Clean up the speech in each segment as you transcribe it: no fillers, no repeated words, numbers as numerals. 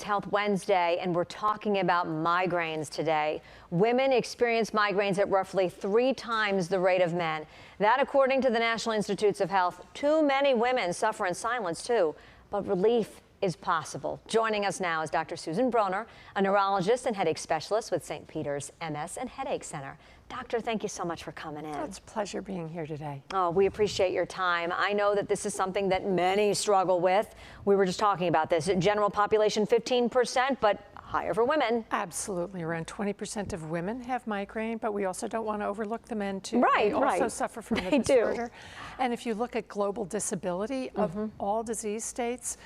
It's Health Wednesday, and we're talking about migraines today. Women experience migraines at roughly 3 times the rate of men. That, according to the National Institutes of Health. Too many women suffer in silence, too, but relief is possible. Joining us now is Dr. Susan Broner, a neurologist and headache specialist with St. Peter's MS and Headache Center. Doctor, thank you so much for coming in. It's a pleasure being here today. Oh, we appreciate your time. I know that this is something that many struggle with. We were just talking about this. General population 15%, but higher for women. Absolutely. Around 20% of women have migraine, but we also don't want to overlook the men too. Right, they also suffer from the disorder. And if you look at global disability of all disease states,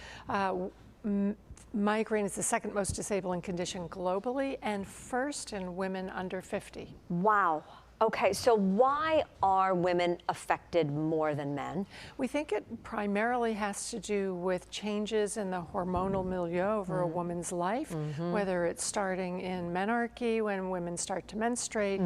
migraine is the second most disabling condition globally and first in women under 50. Wow. Okay, so why are women affected more than men? We think it primarily has to do with changes in the hormonal milieu over a woman's life, whether it's starting in menarche when women start to menstruate,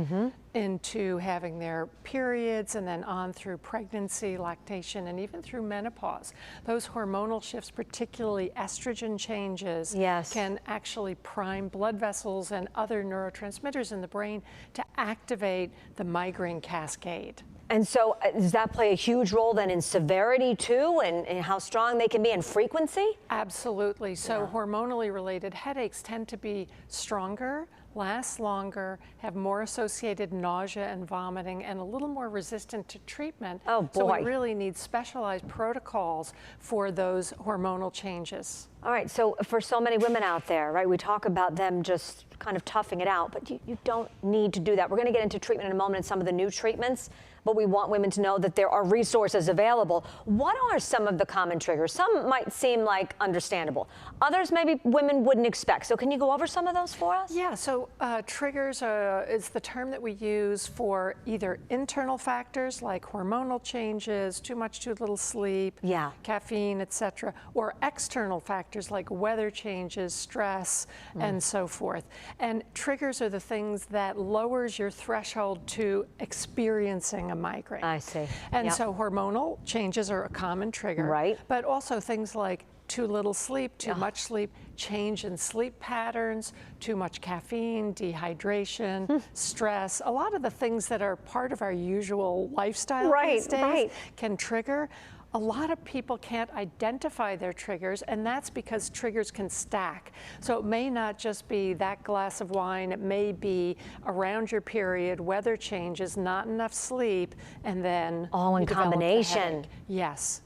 into having their periods, and then on through pregnancy, lactation, and even through menopause. Those hormonal shifts, particularly estrogen changes, can actually prime blood vessels and other neurotransmitters in the brain to activate the migraine cascade. And so does that play a huge role then in severity too, and how strong they can be in frequency? Absolutely. So hormonally related headaches tend to be stronger, last longer, have more associated nausea and vomiting, and a little more resistant to treatment. Oh boy. So we really need specialized protocols for those hormonal changes. All right, so for so many women out there, right, we talk about them just kind of toughing it out, but you don't need to do that. We're going to get into treatment in a moment and some of the new treatments, but we want women to know that there are resources available. What are some of the common triggers? Some might seem like understandable. Others maybe women wouldn't expect. So can you go over some of those for us? Yeah, so triggers is the term that we use for either internal factors like hormonal changes, too much, too little sleep, caffeine, etc., or external factors like weather changes, stress, and so forth. And triggers are the things that lowers your threshold to experiencing a migraine. I see. And so hormonal changes are a common trigger. Right. But also things like too little sleep, too much sleep, change in sleep patterns, too much caffeine, dehydration, stress, a lot of the things that are part of our usual lifestyle these days can trigger. A lot of people can't identify their triggers, and that's because triggers can stack. So it may not just be that glass of wine, it may be around your period, weather changes, not enough sleep, and then all in combination. Yes.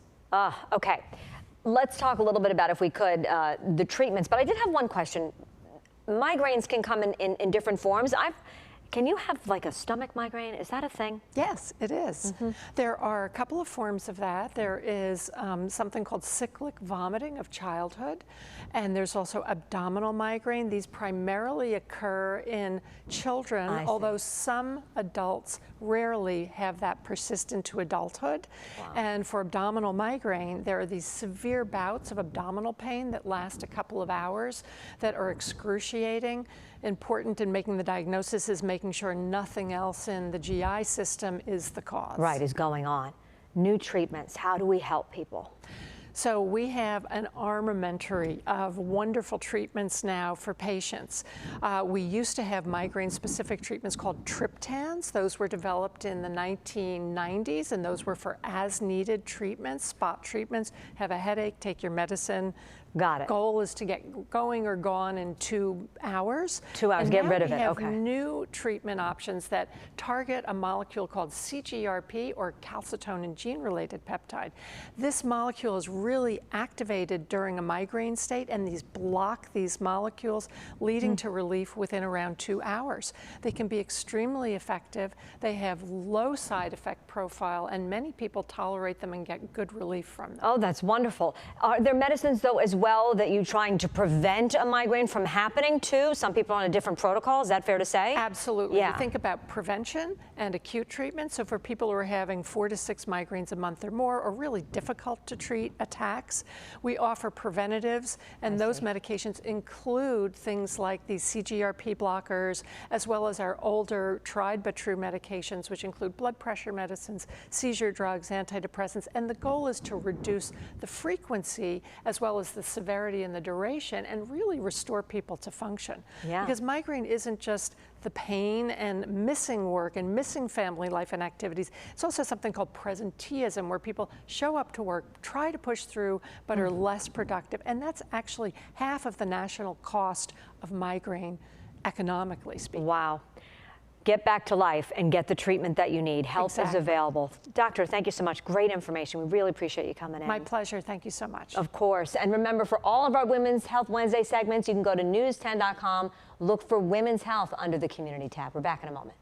Okay. Let's talk a little bit about, if we could, the treatments, but I did have one question. Migraines can come in different forms. Can you have like a stomach migraine? Is that a thing? Yes, it is. There are a couple of forms of that. There is something called cyclic vomiting of childhood, and there's also abdominal migraine. These primarily occur in children, although some adults rarely have that persistent to adulthood. And for abdominal migraine, there are these severe bouts of abdominal pain that last a couple of hours that are excruciating. Important in making the diagnosis is making sure nothing else in the GI system is the cause. Right, is going on. New treatments, how do we help people? So we have an armamentary of wonderful treatments now for patients. We used to have migraine-specific treatments called triptans. Those were developed in the 1990s, and those were for as-needed treatments, spot treatments. Have a headache, take your medicine. Got it. Goal is to get going or gone in 2 hours. 2 hours, get rid of it, okay. We have new treatment options that target a molecule called CGRP, or calcitonin gene-related peptide. This molecule is really activated during a migraine state, and these block these molecules, leading to relief within around 2 hours. They can be extremely effective. They have low side effect profile, and many people tolerate them and get good relief from them. Oh, that's wonderful. Are there medicines, though, as well that you're trying to prevent a migraine from happening too? Some people are on a different protocol, is that fair to say? Absolutely. We think about prevention and acute treatment. So for people who are having 4 to 6 migraines a month or more, or really difficult to treat attacks, we offer preventatives, and those medications include things like these CGRP blockers, as well as our older tried but true medications, which include blood pressure medicines, seizure drugs, antidepressants, and the goal is to reduce the frequency as well as the severity and the duration and really restore people to function. Yeah. Because migraine isn't just the pain and missing work and missing family life and activities. It's also something called presenteeism, where people show up to work, try to push through, but are less productive. And that's actually half of the national cost of migraine, economically speaking. Wow. Get back to life and get the treatment that you need. Help is available. Doctor, thank you so much. Great information. We really appreciate you coming in. My pleasure. Thank you so much. Of course. And remember, for all of our Women's Health Wednesday segments, you can go to news10.com, look for Women's Health under the Community tab. We're back in a moment.